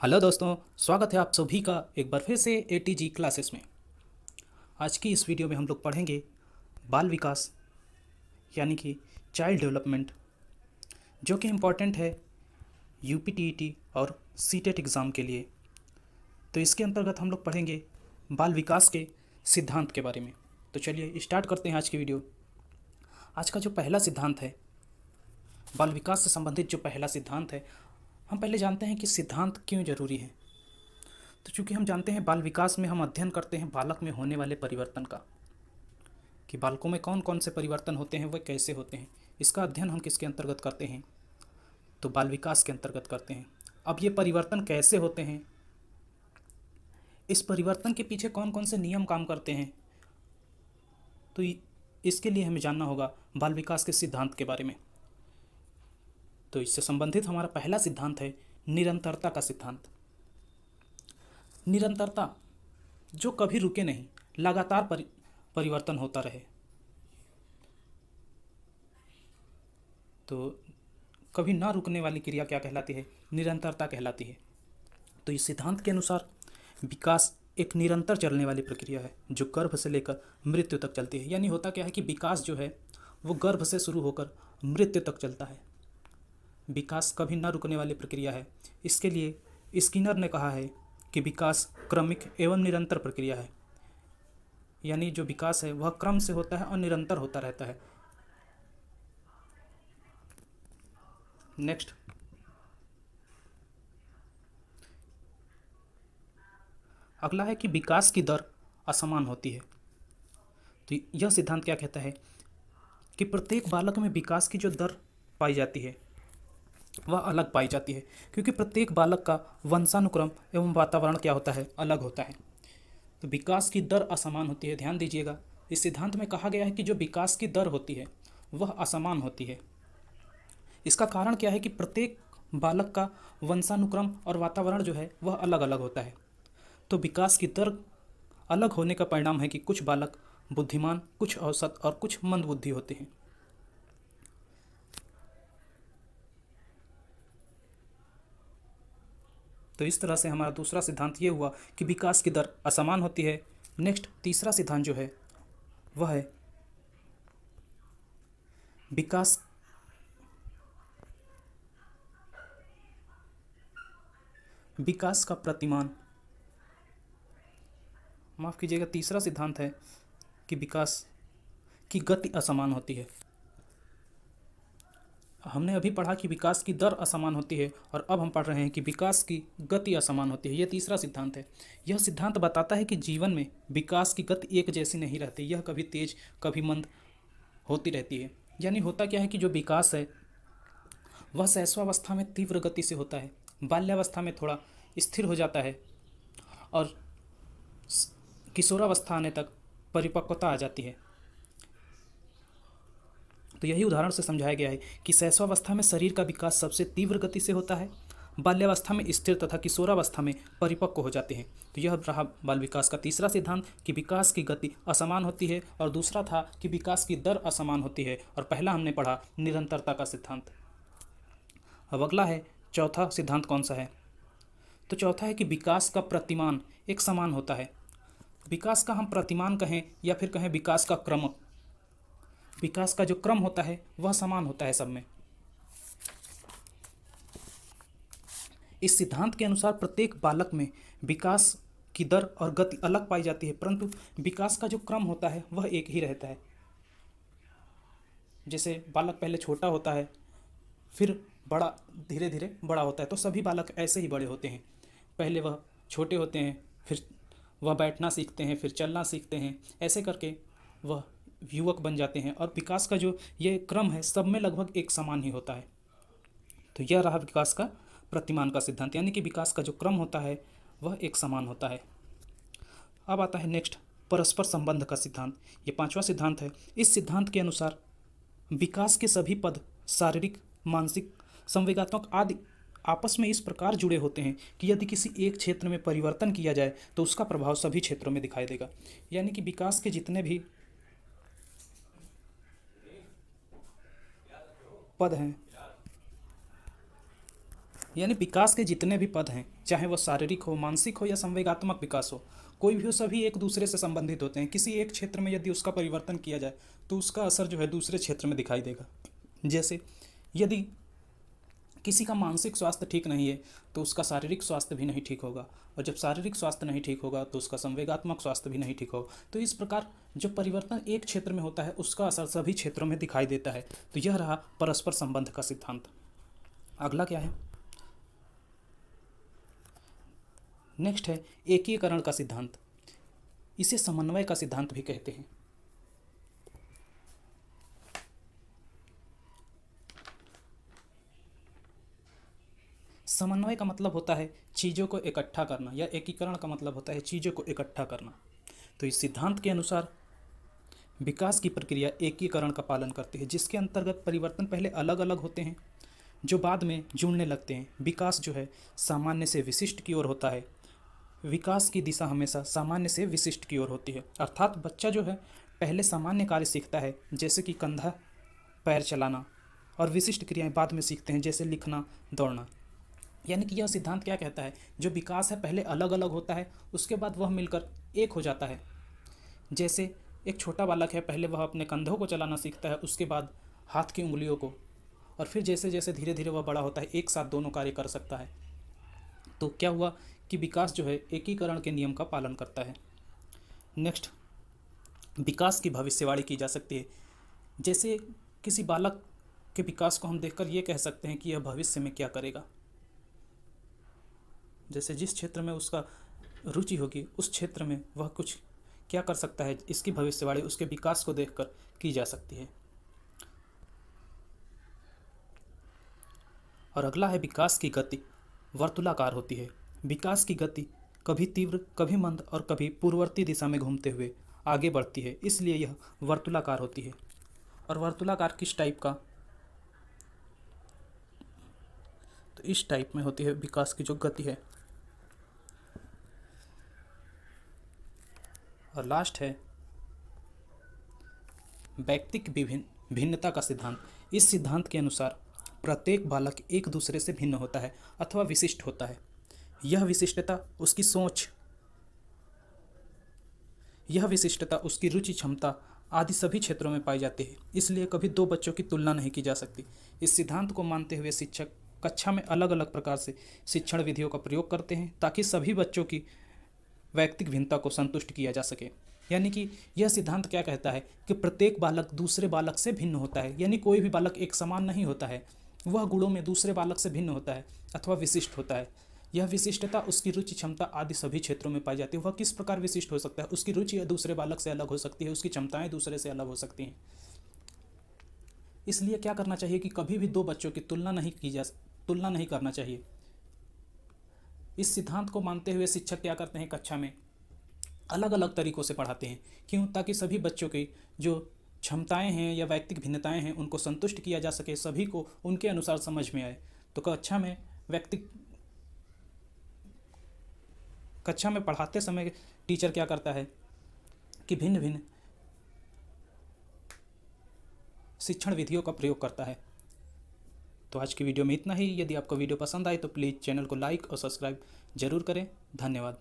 Hello दोस्तों, स्वागत है आप सभी का एक बार फिर से एटीजी क्लासेस में। आज की इस वीडियो में हम लोग पढ़ेंगे बाल विकास यानी कि चाइल्ड डेवलपमेंट, जो कि इम्पॉर्टेंट है यूपीटीईटी और सीटेट एग्ज़ाम के लिए। तो इसके अंतर्गत हम लोग पढ़ेंगे बाल विकास के सिद्धांत के बारे में। तो चलिए स्टार्ट करते हैं आज की वीडियो। आज का जो पहला सिद्धांत है, बाल विकास से संबंधित जो पहला सिद्धांत है, हम पहले जानते हैं कि सिद्धांत क्यों जरूरी है। तो चूंकि हम जानते हैं बाल विकास में हम अध्ययन करते हैं बालक में होने वाले परिवर्तन का, कि बालकों में कौन कौन से परिवर्तन होते हैं, वह कैसे होते हैं। इसका अध्ययन हम किसके अंतर्गत करते हैं? तो बाल विकास के अंतर्गत करते हैं। अब ये परिवर्तन कैसे होते हैं, इस परिवर्तन के पीछे कौन कौन से नियम काम करते हैं, तो इसके लिए हमें जानना होगा बाल विकास के सिद्धांत के बारे में। तो इससे संबंधित हमारा पहला सिद्धांत है निरंतरता का सिद्धांत। निरंतरता, जो कभी रुके नहीं, लगातार परिवर्तन होता रहे। तो कभी ना रुकने वाली क्रिया क्या कहलाती है? निरंतरता कहलाती है। तो इस सिद्धांत के अनुसार विकास एक निरंतर चलने वाली प्रक्रिया है जो गर्भ से लेकर मृत्यु तक चलती है। यानी होता क्या है कि विकास जो है वो गर्भ से शुरू होकर मृत्यु तक चलता है। विकास कभी ना रुकने वाली प्रक्रिया है। इसके लिए स्किनर ने कहा है कि विकास क्रमिक एवं निरंतर प्रक्रिया है। यानी जो विकास है वह क्रम से होता है और निरंतर होता रहता है। नेक्स्ट, अगला है कि विकास की दर असमान होती है। तो यह सिद्धांत क्या कहता है कि प्रत्येक बालक में विकास की जो दर पाई जाती है वह अलग पाई जाती है, क्योंकि प्रत्येक बालक का वंशानुक्रम एवं वातावरण क्या होता है? अलग होता है। तो विकास की दर असमान होती है। ध्यान दीजिएगा, इस सिद्धांत में कहा गया है कि जो विकास की दर होती है वह असमान होती है। इसका कारण क्या है कि प्रत्येक बालक का वंशानुक्रम और वातावरण जो है वह अलग अलग होता है। तो विकास की दर अलग होने का परिणाम है कि कुछ बालक बुद्धिमान, कुछ औसत और कुछ मंदबुद्धि होते हैं। तो इस तरह से हमारा दूसरा सिद्धांत ये हुआ कि विकास की दर असमान होती है। नेक्स्ट, तीसरा सिद्धांत जो है वह है विकास विकास का प्रतिमान। माफ कीजिएगा, तीसरा सिद्धांत है कि विकास की गति असमान होती है। हमने अभी पढ़ा कि विकास की दर असमान होती है और अब हम पढ़ रहे हैं कि विकास की गति असमान होती है। यह तीसरा सिद्धांत है। यह सिद्धांत बताता है कि जीवन में विकास की गति एक जैसी नहीं रहती, यह कभी तेज कभी मंद होती रहती है। यानी होता क्या है कि जो विकास है वह शैशवावस्था में तीव्र गति से होता है, बाल्यावस्था में थोड़ा स्थिर हो जाता है और किशोरावस्था आने तक परिपक्वता आ जाती है। तो यही उदाहरण से समझाया गया है कि शैशवावस्था में शरीर का विकास सबसे तीव्र गति से होता है, बाल्यावस्था में स्थिर तथा किशोरावस्था में परिपक्व हो जाते हैं। तो यह रहा बाल विकास का तीसरा सिद्धांत कि विकास की गति असमान होती है, और दूसरा था कि विकास की दर असमान होती है, और पहला हमने पढ़ा निरंतरता का सिद्धांत। अब अगला है चौथा सिद्धांत। कौन सा है? तो चौथा है कि विकास का प्रतिमान एक समान होता है। विकास का हम प्रतिमान कहें या फिर कहें विकास का क्रम, विकास का जो क्रम होता है वह समान होता है सब में। इस सिद्धांत के अनुसार प्रत्येक बालक में विकास की दर और गति अलग पाई जाती है, परंतु विकास का जो क्रम होता है वह एक ही रहता है। जैसे बालक पहले छोटा होता है, फिर बड़ा, धीरे धीरे बड़ा होता है। तो सभी बालक ऐसे ही बड़े होते हैं। पहले वह छोटे होते हैं, फिर वह बैठना सीखते हैं, फिर चलना सीखते हैं, ऐसे करके वह युवक बन जाते हैं। और विकास का जो ये क्रम है सब में लगभग एक समान ही होता है। तो यह रहा विकास का प्रतिमान का सिद्धांत, यानी कि विकास का जो क्रम होता है वह एक समान होता है। अब आता है नेक्स्ट, परस्पर संबंध का सिद्धांत। ये पांचवा सिद्धांत है। इस सिद्धांत के अनुसार विकास के सभी पद शारीरिक, मानसिक, संवेगात्मक आदि आपस में इस प्रकार जुड़े होते हैं कि यदि किसी एक क्षेत्र में परिवर्तन किया जाए तो उसका प्रभाव सभी क्षेत्रों में दिखाई देगा। यानी कि विकास के जितने भी पद हैं यानी विकास के जितने भी पद हैं, चाहे वो शारीरिक हो, मानसिक हो या संवेगात्मक विकास हो, कोई भी हो, सभी एक दूसरे से संबंधित होते हैं। किसी एक क्षेत्र में यदि उसका परिवर्तन किया जाए तो उसका असर जो है दूसरे क्षेत्र में दिखाई देगा। जैसे यदि किसी का मानसिक स्वास्थ्य ठीक नहीं है तो उसका शारीरिक स्वास्थ्य भी नहीं ठीक होगा, और जब शारीरिक स्वास्थ्य नहीं ठीक होगा तो उसका संवेगात्मक स्वास्थ्य भी नहीं ठीक होगा। तो इस प्रकार जो परिवर्तन एक क्षेत्र में होता है उसका असर सभी क्षेत्रों में दिखाई देता है। तो यह रहा परस्पर संबंध का सिद्धांत। अगला क्या है? नेक्स्ट है एकीकरण का सिद्धांत। इसे समन्वय का सिद्धांत भी कहते हैं। समन्वय का मतलब होता है चीज़ों को इकट्ठा करना, या एकीकरण का मतलब होता है चीज़ों को इकट्ठा करना। तो इस सिद्धांत के अनुसार विकास की प्रक्रिया एकीकरण का पालन करती है, जिसके अंतर्गत परिवर्तन पहले अलग अलग होते हैं जो बाद में जुड़ने लगते हैं। विकास जो है सामान्य से विशिष्ट की ओर होता है। विकास की दिशा हमेशा सामान्य से विशिष्ट की ओर होती है, अर्थात बच्चा जो है पहले सामान्य कार्य सीखता है, जैसे कि कंधा पैर चलाना, और विशिष्ट क्रियाएं बाद में सीखते हैं, जैसे लिखना, दौड़ना। यानी कि यह सिद्धांत क्या कहता है, जो विकास है पहले अलग अलग होता है, उसके बाद वह मिलकर एक हो जाता है। जैसे एक छोटा बालक है, पहले वह अपने कंधों को चलाना सीखता है, उसके बाद हाथ की उंगलियों को, और फिर जैसे जैसे धीरे धीरे वह बड़ा होता है एक साथ दोनों कार्य कर सकता है। तो क्या हुआ कि विकास जो है एकीकरण के नियम का पालन करता है। नेक्स्ट, विकास की भविष्यवाणी की जा सकती है। जैसे किसी बालक के विकास को हम देखकर ये कह सकते हैं कि यह भविष्य में क्या करेगा। जैसे जिस क्षेत्र में उसका रुचि होगी उस क्षेत्र में वह कुछ क्या कर सकता है, इसकी भविष्यवाणी उसके विकास को देखकर की जा सकती है। और अगला है विकास की गति वर्तुलाकार होती है। विकास की गति कभी तीव्र, कभी मंद और कभी पूर्ववर्ती दिशा में घूमते हुए आगे बढ़ती है, इसलिए यह वर्तुलाकार होती है। और वर्तुलाकार किस टाइप का? तो इस टाइप में होती है विकास की जो गति है। और लास्ट है व्यक्तिक भिन्नता का सिद्धांत। इस सिद्धांत के अनुसार प्रत्येक बालक एक दूसरे से भिन्न होता है अथवा विशिष्ट होता है। यह विशिष्टता उसकी सोच, यह विशिष्टता उसकी रुचि, क्षमता आदि सभी क्षेत्रों में पाई जाती है, इसलिए कभी दो बच्चों की तुलना नहीं की जा सकती। इस सिद्धांत को मानते हुए शिक्षक कक्षा में अलग अलग प्रकार से शिक्षण विधियों का प्रयोग करते हैं ताकि सभी बच्चों की व्यक्तिक भिन्नता को संतुष्ट किया जा सके। यानी कि यह सिद्धांत क्या कहता है कि प्रत्येक बालक दूसरे बालक से भिन्न होता है, यानी कोई भी बालक एक समान नहीं होता है, वह गुणों में दूसरे बालक से भिन्न होता है अथवा विशिष्ट होता है। यह विशिष्टता उसकी रुचि, क्षमता आदि सभी क्षेत्रों में पाई जाती है। वह किस प्रकार विशिष्ट हो सकता है? उसकी रुचि दूसरे बालक से अलग हो सकती है, उसकी क्षमताएं दूसरे से अलग हो सकती हैं। इसलिए क्या करना चाहिए कि कभी भी दो बच्चों की तुलना नहीं करना चाहिए। इस सिद्धांत को मानते हुए शिक्षक क्या करते हैं, कक्षा में अलग अलग तरीकों से पढ़ाते हैं। क्यों? ताकि सभी बच्चों की जो क्षमताएं हैं या व्यक्तिक भिन्नताएं हैं उनको संतुष्ट किया जा सके, सभी को उनके अनुसार समझ में आए। तो कक्षा में पढ़ाते समय टीचर क्या करता है कि भिन्न भिन्न शिक्षण विधियों का प्रयोग करता है। तो आज की वीडियो में इतना ही। यदि आपको वीडियो पसंद आए तो प्लीज़ चैनल को लाइक और सब्सक्राइब जरूर करें। धन्यवाद।